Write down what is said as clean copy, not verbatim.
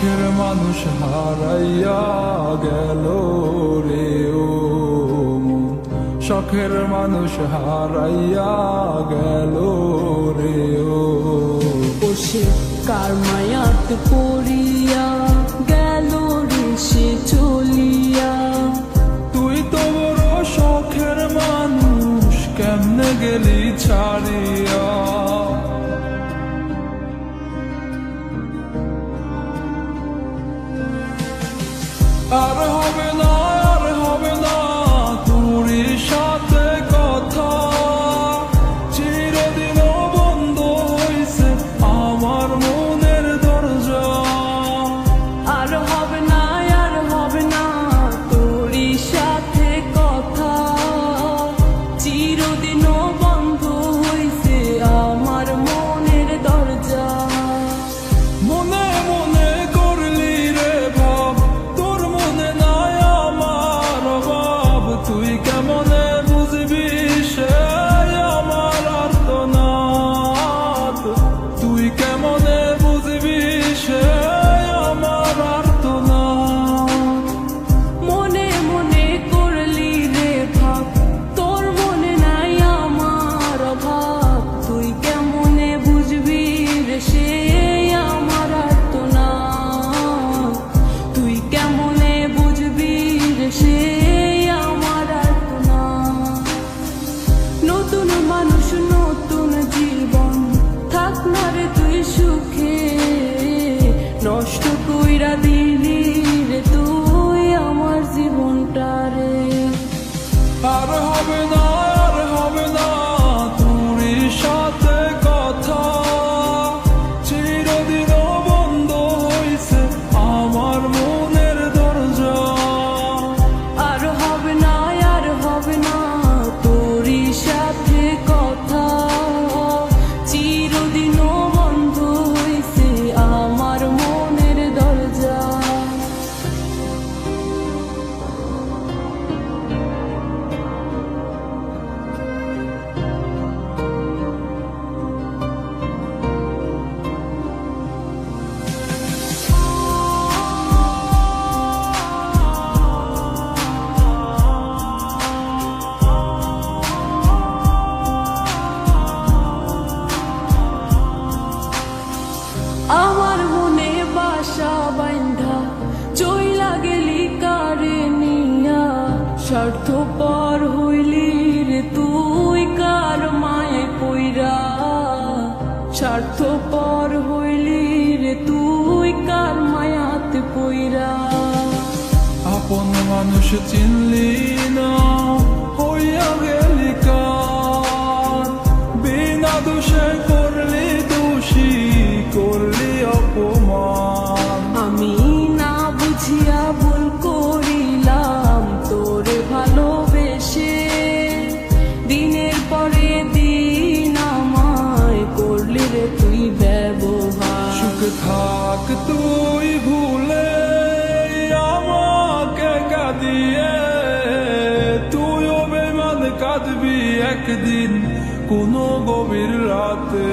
শখের মানুষ হারাইয়া গেল রে ও মন, শখের মানুষ হারাইয়া গেল রে ও। সে কার মায়াত পড়িয়া গেল রে সে চলিয়া। তুই তো বড় শখের মানুষ, কেমনে গেলি ছাড়িয়া। আর হবে না, আর হবে না তোরই সাথে কথা, চিরদিন বন্ধ হইছে আমার মনের দরজা। আর হবে না, আর হবে না তোরই সাথে কথা, চিরদিনও বন্ধ হইছে আমার মনের দরজা। মনে মনে করলি রে ভাব, তোর মনে নাই আমার অভাব। তুই কেমনে বুঝবি সে আমার আর্তনাদ, তুই কেমনে বুঝবি সে আমার আর্তনাদ। মনে মনে করলি রে ভাব, তোর মনে নাই আমার অভাব। তুই কেমনে বুঝবি রে সে আমার আর্তনাদ, তুই কেমনে বুঝবি রে সে আমার আর্তনাদ। নতুন মানুষ নতুন জীবন, থাক না রে তুই সুখে, নষ্ট কইরা দিলি রে তুই আমার জীবনটা রে। আর হবে না, আর হবে না তোরই সাথে কথা, চিরদিন বন্ধ হইছে আমার মনের দরজা। আর হবে না, আর হবে না তোরই সাথে কথা, চিরদিনও বন্ধ হইছে আমার মনের দরজা। আমার মনে বাসা বাইন্ধা চইলা গেলি কারে নিয়া, স্বার্থপর হইলি রে তুই কার মায়ে পইরা। স্বার্থপর হইলি রে তুই কার মায়াতে পইরা। আপন মানুষ চিনলি না, হইয়া গেলি কার, বিনা দোষে করলি দোষী, করলি অপমান। আমি না বুঝিয়া ভুল করিলাম তোরে ভালোবেসে, দিনের পরে দিন আমায় করলি রে তুই ব্যবহার। সুখে থাক তুই ভুলে আমাকে কাঁদিয়ে, তুইও বেমান কাঁদবি একদিন কোনো গভীর রাতে।